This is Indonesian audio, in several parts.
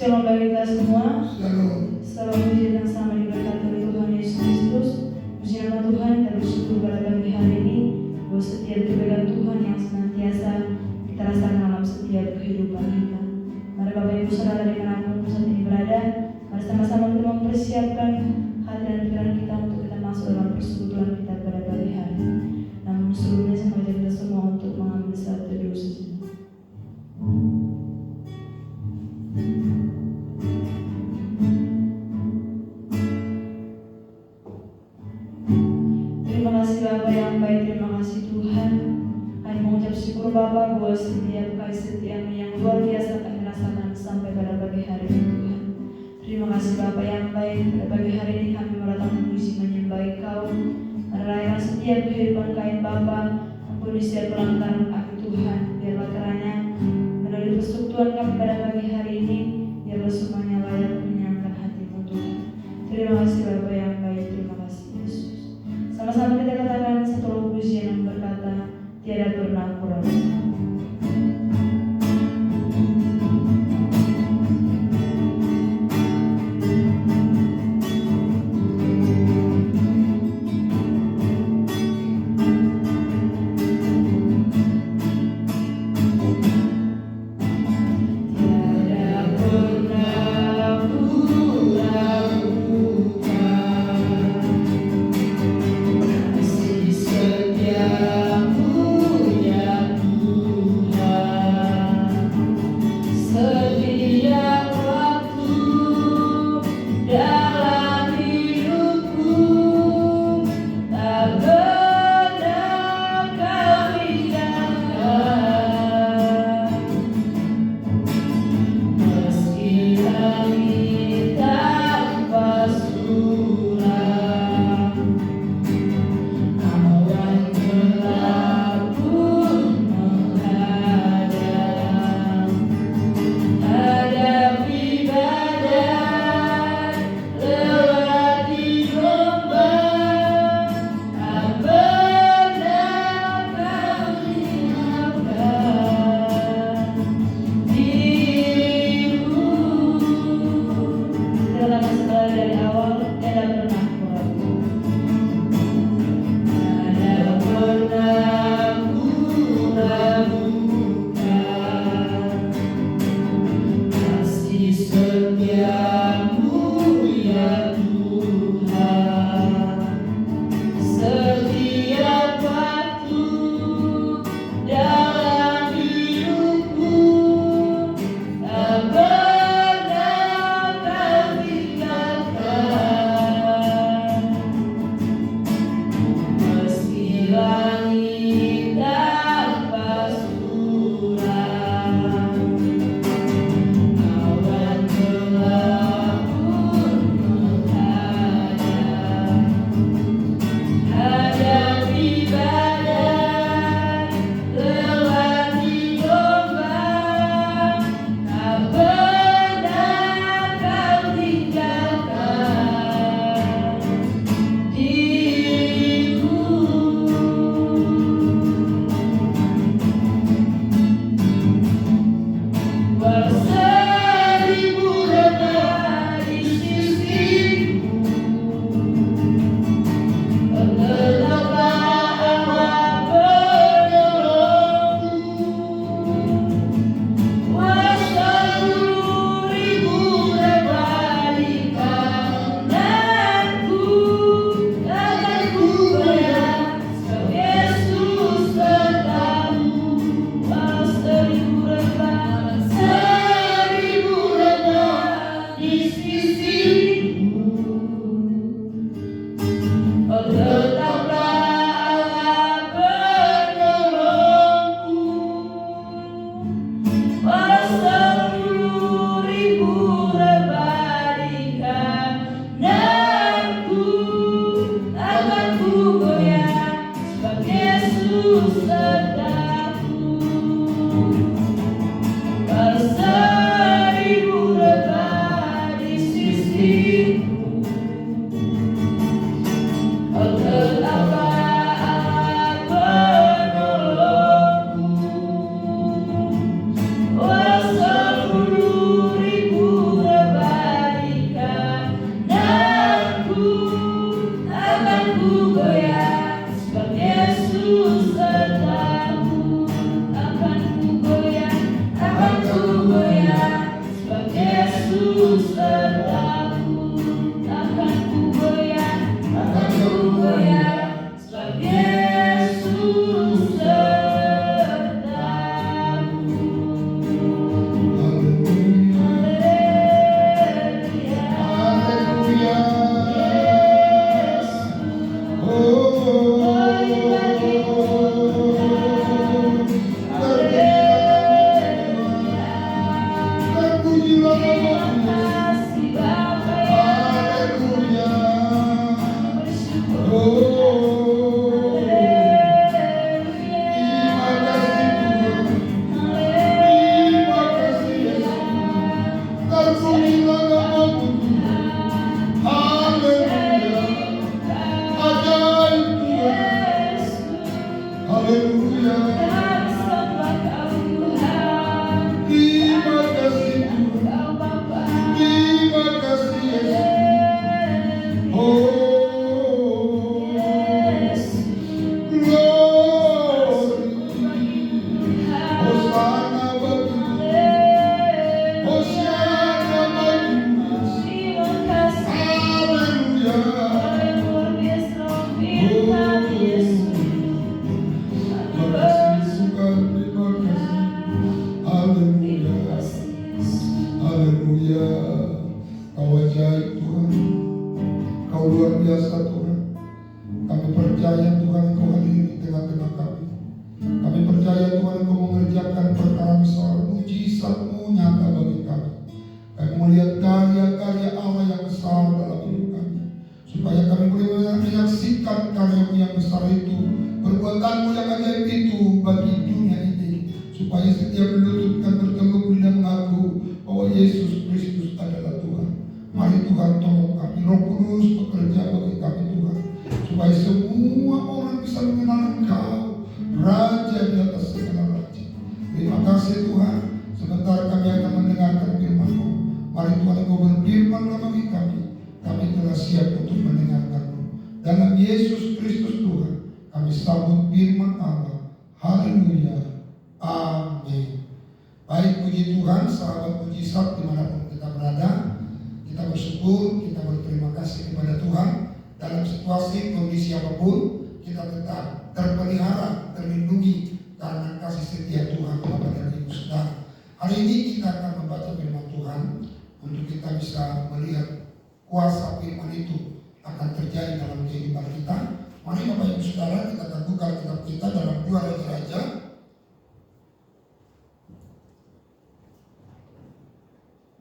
Shalom bagi kita semua. Shalom. Selamat puji dan sama diberkati oleh Tuhan Yesus Kristus. Puji nama Tuhan, kita bersyukur pada pagi hari ini bahwa setiap kebaikan Tuhan yang senantiasa kita rasakan dalam setiap kehidupan kita. Mari Bapak Ibu Saudara dimanapun saat ini berada, mari sama-sama kita mempersiapkan hati dan pikiran kita untuk kita masuk dalam persekutuan kita pada pagi hari ini. Namun sebelumnya saya mengajak kita semua untuk mengambil saat teduh sejenak. Terima kasih Bapa yang baik, terima kasih Tuhan. Kami mengucap syukur Bapa bahwa setiap kasih setia-Mu yang luar biasa kami rasakan sampai pada pagi hari ini Tuhan. Terima kasih Bapa yang baik, pada pagi hari ini kami datang memuji menyembah Engkau, merayakan setiap kehidupan kami Bapa, ampuni setiap pelanggaran kami Tuhan. Biarlah kiranya melalui persekutuan kami pada pagi hari ini, biarlah semuanya layak menyenangkan hati-Mu Tuhan. Terima kasih Bapa yang baik, terima kasih Yesus. Sama-sama kita katakan satu lagu pujian yang berkata, tiada pernah kurang. Yesus Kristus Tuhan, kami sambut firman Allah. Haleluya. Amin. Baik, puji Tuhan, sahabat mujizat dimanapun kita berada, kita bersyukur, kita berterima kasih kepada Tuhan. Dalam situasi kondisi apapun, kita tetap terpelihara, terlindungi karena kasih setia Tuhan Bapa dan Ibu Saudara. Hari ini kita akan membaca firman Tuhan untuk kita bisa melihat kuasa firman itu akan terjadi dalam kehidupan kita. Mari Bapak Ibu Saudara, kita akan buka kitab kita dalam 2 Raja-Raja.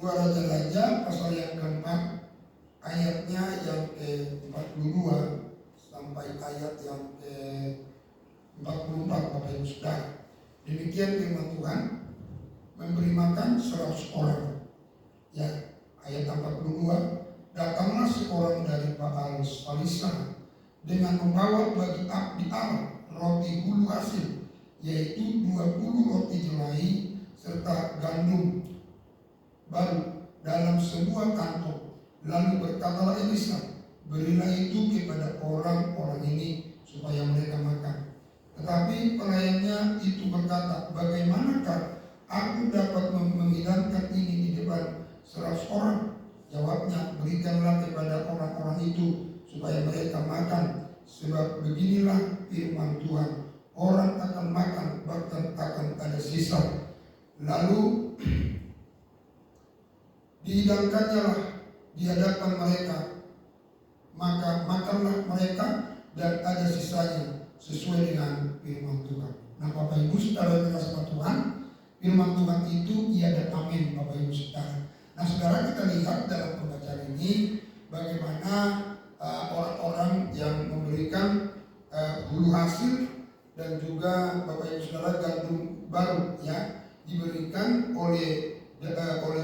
2 Raja-Raja pasal yang keempat, ayatnya yang ke-42 sampai ayat yang ke-44 Bapak Ibu Saudara. Demikian firman Tuhan, memberi makan 100 orang. Ya, ayat 42. Datanglah seorang dari Baal Salisa dengan membawa bagi abdi Allah roti hulu hasil, yaitu 20 roti jelai serta gandum baru dalam sebuah kantong. Lalu berkatalah Elisa, berilah itu kepada orang-orang ini supaya mereka makan. Tetapi pelayannya itu berkata, bagaimanakah aku dapat menghidangkan ini di depan 100 orang? Jawabnya, berikanlah kepada orang-orang itu supaya mereka makan. Sebab beginilah firman Tuhan, orang akan makan bahkan akan ada sisa. Lalu dihidangkannya lah di hadapan mereka, maka makanlah mereka dan ada sisanya sesuai dengan firman Tuhan. Nah Bapak Ibu Saudara yang sama Tuhan, firman Tuhan itu iya dan amin Bapak Ibu Saudara. Nah saudara, kita lihat dalam pembacaan ini bagaimana orang-orang yang memberikan hulu hasil dan juga Bapak Ibu Saudara gandum baru ya diberikan oleh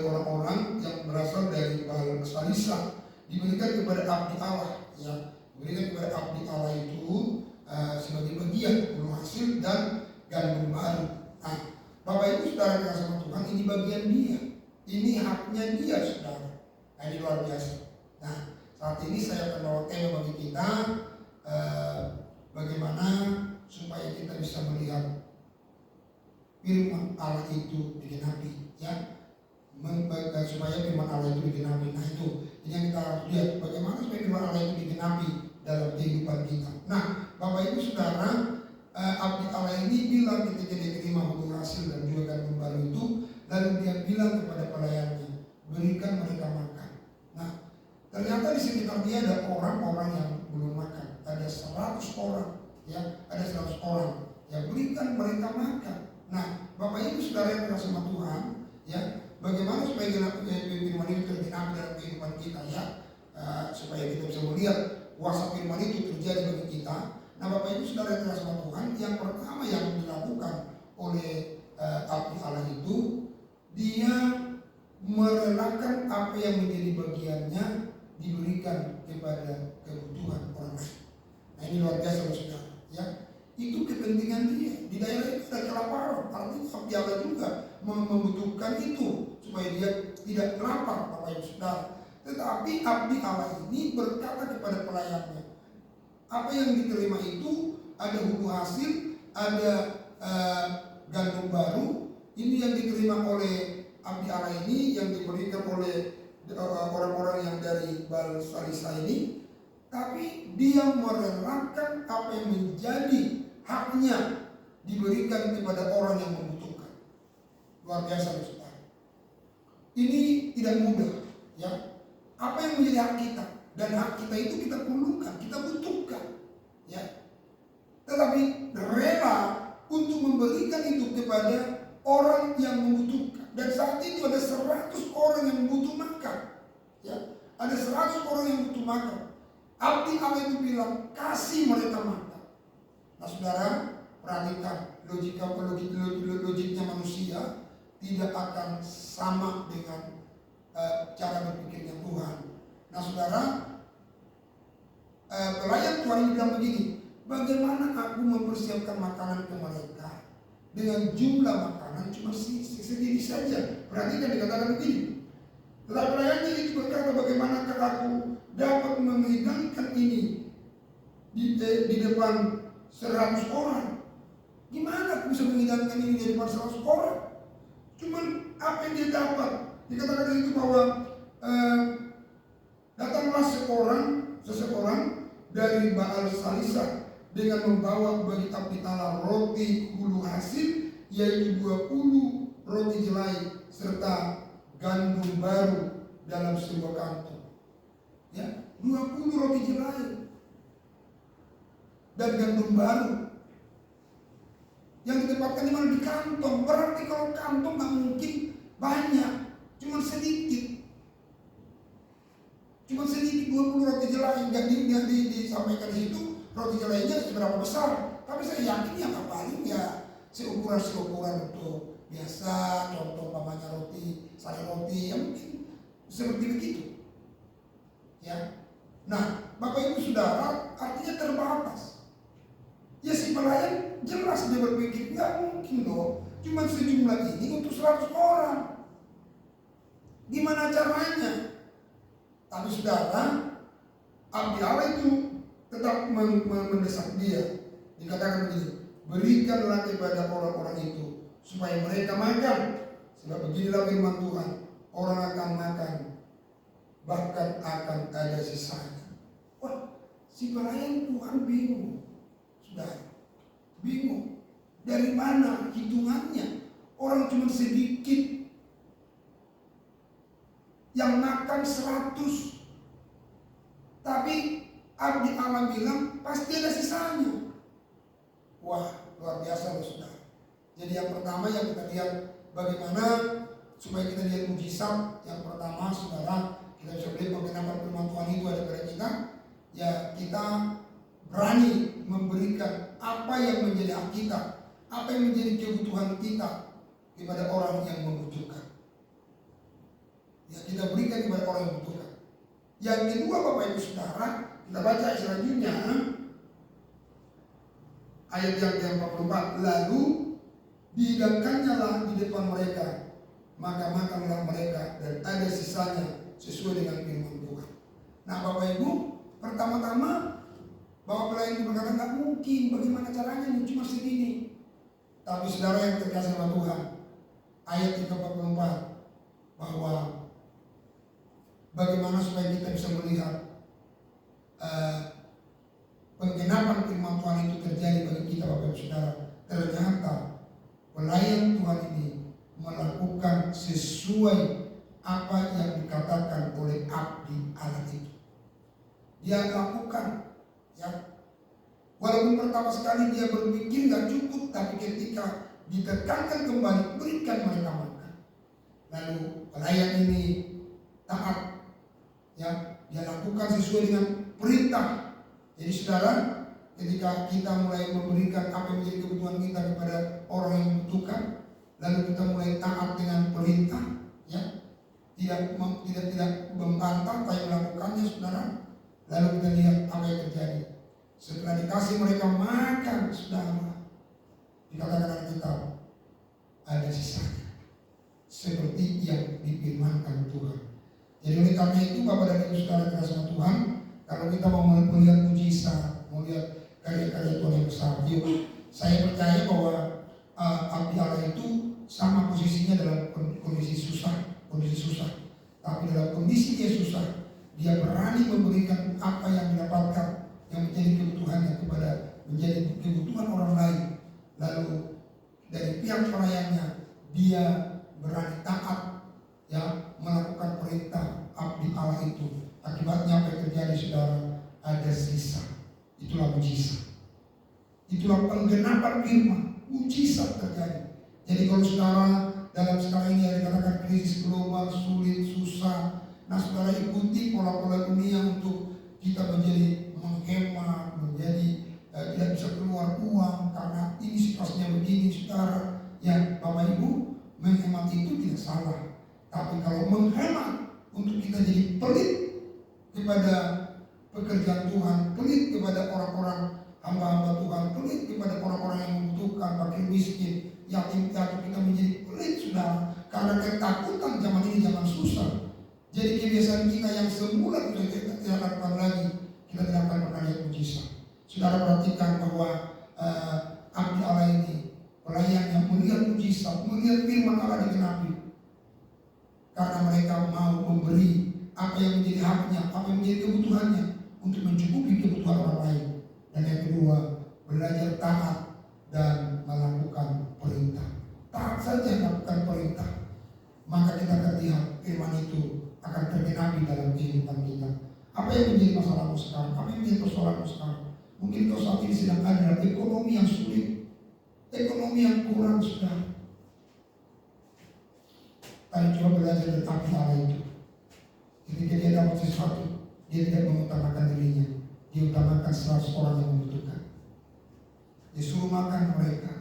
orang-orang yang berasal dari Baal Salisa, diberikan kepada abdi Allah ya, diberikan kepada abdi Allah itu sebagai bagian hulu hasil dan gandum baru. Nah Bapak Ibu Saudara yang sama Tuhan, ini bagian dia. Ini haknya dia, saudara. Nah, ini luar biasa. Nah, saat ini saya akan bawa tema bagi kita bagaimana supaya kita bisa melihat firman Allah itu digenapi, ya. Supaya firman Allah itu digenapi. Nah, itu yang kita harus lihat bagaimana supaya firman Allah itu digenapi dalam kehidupan kita. Nah, Bapak Ibu Saudara, abdi Allah ini bilang ketika dia terima hulu hasil dan juga gandum baru itu, lalu dia bilang kepada pelayannya, berikan mereka makan. Nah, ternyata di sekitar dia ada orang-orang yang belum makan. Ada 100 orang, ya, ada 100 orang. Ya, berikan mereka makan. Nah, Bapak Ibu Saudara yang kasih sama Tuhan, ya, bagaimana supaya firman itu tergenapi dalam kehidupan kita, ya, supaya kita bisa melihat kuasa firman itu terjadi bagi kita. Nah, Bapak Ibu Saudara yang kasih sama Tuhan, yang pertama yang dilakukan oleh abdi Allah itu, dia merelakan apa yang menjadi bagiannya diberikan kepada kebutuhan orang lain. Nah ini luar biasa saudara, ya. Itu kepentingan dia. Di daerah itu ada kelaparan, artinya abdi Allah juga membutuhkan itu supaya dia tidak lapar, Bapak Ibu Saudara. Tetapi abdi Allah ini berkata kepada pelayannya, apa yang diterima itu ada hulu hasil, ada gandum baru. Ini yang diterima oleh abdi Allah ini, yang diberikan oleh orang-orang yang dari Baal Salisa ini. Tapi dia merelakan apa yang menjadi haknya diberikan kepada orang yang membutuhkan. Luar biasa saudara. Ini tidak mudah, ya. Apa yang menjadi hak kita, dan hak kita itu kita perlukan, kita butuhkan, ya. Tetapi rela untuk memberikan itu kepada orang yang membutuhkan. Dan saat itu ada 100 orang yang butuh makan, ya. Ada 100 orang yang butuh makan. Abdi Allah itu bilang, kasih mereka makan. Nah saudara, perhatikan logiknya manusia tidak akan sama dengan cara berpikirnya Tuhan. Nah saudara, pelayan Tuhan ini bilang begini, bagaimana aku mempersiapkan makanan ke mereka dengan jumlah makanan cuma segini saja. Perhatikan dikatakan begini, tetapi pelayannya itu berkata, bagaimana aku dapat menghidangkan ini di depan 100 orang. Gimana aku bisa menghidangkan ini di depan 100 orang? Cuman apa yang dia dapat? Dikatakan di situ bahwa datanglah seseorang dari Baal Salisa dengan membawa bagi abdi Allah roti hulu hasil, yaitu 20 roti jelai serta gandum baru dalam sebuah kantong. Ya, 20 roti jelai dan gandum baru yang ditempatkan di mana? Di kantong. Berarti kalau kantong nggak mungkin banyak, cuma sedikit. Cuma sedikit 20 roti jelai, nggak disampaikan di situ roti jelainya seberapa besar. Tapi saya yakin yang paling ya seukuran untuk biasa, contoh umpamanya roti, sari roti, yang mungkin seperti begitu. Ya. Nah, Bapak Ibu Saudara, artinya terbatas. Ya si pelayan jelas dia berpikir, nggak mungkin loh, cuma sejumlah ini untuk 100 orang. Gimana caranya? Tapi saudara, abdi Allah itu tetap mendesak dia. Dikatakan begini, berikanlah kepada orang-orang itu supaya mereka makan. Sebab beginilah firman Tuhan, orang akan makan, bahkan akan ada sisanya. Wah, si pelayan Tuhan bingung. Sudah bingung dari mana hitungannya. Orang cuma sedikit, yang makan 100, tapi abdi Allah bilang pasti ada sisanya. Wah, luar biasa loh saudara. Jadi yang pertama yang kita lihat bagaimana supaya kita lihat mujizat. Yang pertama saudara, kita bisa lihat bagaimana firman Tuhan itu ada pada kita. Ya, kita berani memberikan apa yang menjadi hak kita, apa yang menjadi kebutuhan kita kepada orang yang membutuhkan. Ya, kita berikan kepada orang yang membutuhkan. Yang kedua Bapak Ibu Saudara, kita baca selanjutnya ayat yang ke-44. Lalu dihidangkannyalah di depan mereka, maka makanlah mereka dan ada sisanya sesuai dengan firman Tuhan. Nah Bapak Ibu, pertama-tama bahwa pelayan itu berkata nggak mungkin, bagaimana caranya cuma segini. Tapi saudara yang terkasih sama Tuhan, ayat 44 bahwa bagaimana supaya kita bisa melihat penggenapan firman Tuhan itu terjadi bagi kita Bapak Ibu Saudara. Ternyata pelayan Tuhan ini melakukan sesuai apa yang dikatakan oleh abdi Allah itu. Dia lakukan. Ya, walaupun pertama sekali dia berpikir nggak cukup, tapi ketika ditekankan kembali, berikan mereka makan. Lalu pelayan ini taat, ya, dia lakukan sesuai dengan perintah. Jadi saudara, ketika kita mulai memberikan apa yang menjadi kebutuhan kita kepada orang yang membutuhkan, lalu kita mulai taat dengan perintah, ya, tidak membantah apa yang melakukannya saudara. Lalu kita lihat apa yang terjadi. Setelah dikasih mereka makan, saudara, dikatakan Alkitab ada sisanya, seperti yang difirmankan Tuhan. Jadi oleh karena itu Bapak dan Ibu Saudara kasih Tuhan, kalau kita mau melihat mujizat, mau lihat karya-karya Tuhan yang besar, yuk, saya percaya bahwa abdi Allah itu sama posisinya dalam kondisi susah, tapi dalam kondisi dia susah, dia berani memberikan apa yang didapatkan yang menjadi kebutuhannya kepada menjadi kebutuhan orang lain. Lalu dari pihak pelayannya dia berani taat, ya, melakukan perintah abdi Allah itu. Akibatnya apa yang terjadi saudara? Ada sisa. Itulah mujizat. Itulah penggenapan firman. Mujizat terjadi. Jadi kalau saudara dalam sekarang ini ada dikatakan krisis global, sulit, susah. Nah saudara ikuti pola-pola dunia untuk kita menjadi menghemat, menjadi tidak bisa keluar uang karena ini situasinya begini saudara. Ya Bapak Ibu, menghemat itu tidak salah. Tapi kalau menghemat untuk kita jadi pelit kepada pekerjaan Tuhan, pelit kepada orang-orang hamba-hamba Tuhan, pelit kepada orang-orang yang membutuhkan, fakir miskin, yatim piatu, kita menjadi pelit saudara. Karena ketakutan zaman ini zaman susah. Jadi kebiasaan kita yang semula kita tidak lakukan lagi, kita tidak akan pernah lihat mujizat. Saudara perhatikan bahwa abdi Allah ini, pelayan yang melihat mujizat, melihat firman Allah digenapi. Karena mereka mau memberi apa yang menjadi haknya, apa yang menjadi kebutuhannya untuk mencukupi kebutuhan orang lain. Dan yang kedua, belajar taat dan melakukan perintah. Taat saja melakukan perintah, maka kita akan lihat firman itu akan tergenapi dalam kehidupan kita. Apa yang menjadi masalahmu sekarang? Apa yang menjadi persoalanmu sekarang? Mungkin kau saat ini sedang ada dalam ekonomi yang sulit, ekonomi yang kurang, saudara. Tapi coba belajar dari abdi Allah itu. Ketika dia dapat sesuatu, dia tidak mengutamakan dirinya, dia utamakan 100 orang yang membutuhkan. Dia suruh makan mereka.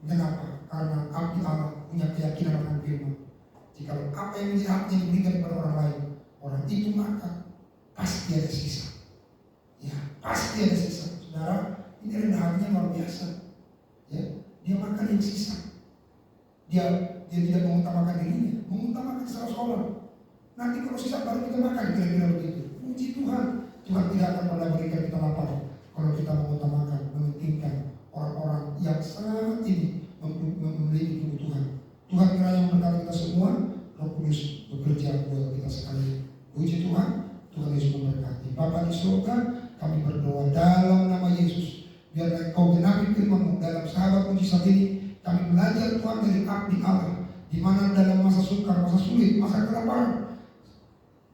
Kenapa? Karena abdi Allah punya keyakinan akan firman. Jika apa yang menjadi haknya diberikan kepada orang lain, orang itu makan, pasti ada sisa. Ya, pasti ada sisa. Saudara, ini rendah hatinya luar biasa. Ya, dia makan yang sisa. Dia tidak mengutamakan dirinya, mengutamakan 100 orang. Nanti kalau sisa baru kita makan, kira-kira begitu. Puji Tuhan, Tuhan tidak akan pernah berikan kita lapar kalau kita mengutamakan, mementingkan orang-orang yang saat ini memiliki kebutuhan. Tuhan kiranya memberkati kita semua. Roh Kudus bekerja buat kita sekalian. Puji Tuhan, Tuhan Yesus memberkati. Bapa di surga, kami berdoa dalam nama Yesus. Biar Engkau genapi firman-Mu dalam sahabat mujizat ini. Kami belajar Tuhan dari abdi Allah, di mana dalam masa sukar, masa sulit, masa kelaparan,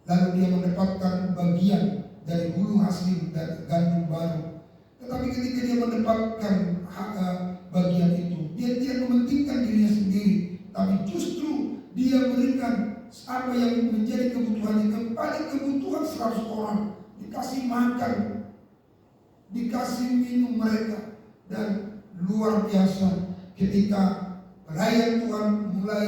lalu dia mendapatkan bagian dari hulu hasil dan gandum baru. Tetapi ketika dia mendapatkan bagian itu, dia tidak mementingkan dirinya sendiri, tapi justru dia berikan apa yang menjadi kebutuhannya kepada kebutuhan 100 orang. Dikasih makan, dikasih minum mereka. Dan luar biasa ketika pelayan Tuhan mulai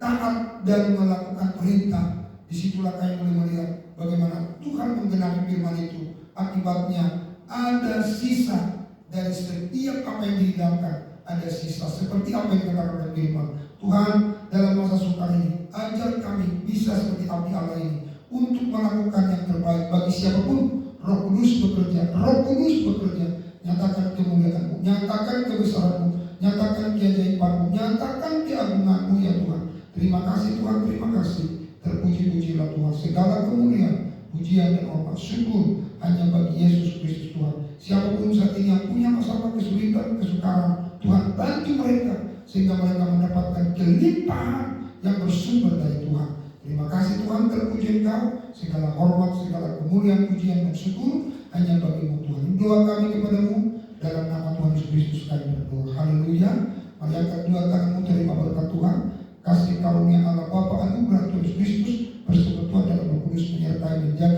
taat dan melakukan perintah, disitulah kami mulai melihat bagaimana Tuhan menggenapi firman itu. Akibatnya ada sisa dari setiap apa yang dihidangkan, ada sisa seperti apa yang dikatakan oleh firman. Tuhan, dalam masa sukar ini, ajar kami bisa seperti abdi Allah ini untuk melakukan yang terbaik bagi siapapun. Roh Kudus bekerja, Roh Kudus bekerja. Nyatakan kemuliaan-Mu, nyatakan kebesaran-Mu, nyatakan keajaiban-Mu, nyatakan keagungan-Mu ya Tuhan. Terima kasih Tuhan, terima kasih. Terpuji-pujilah Tuhan. Segala kemuliaan, pujian dan hormat, syukur hanya bagi Yesus Kristus Tuhan. Siapapun saat ini yang punya masalah, kesulitan, kesukaran, Tuhan bantu mereka sehingga mereka mendapatkan kelimpahan yang bersumber dari Tuhan. Terima kasih Tuhan, terpuji Engkau. Segala hormat, segala kemuliaan, pujian dan syukur hanya bagi-Mu Tuhan. Doa kami kepada-Mu dalam nama Tuhan Yesus Kristus kami berdoa. Haleluya. Mari angkat dua tanganmu, terima berkat Tuhan. Kasih karunia Allah Bapa, anugerah Tuhan Yesus Kristus, persekutuan dalam Roh Kudus menyertai menjaga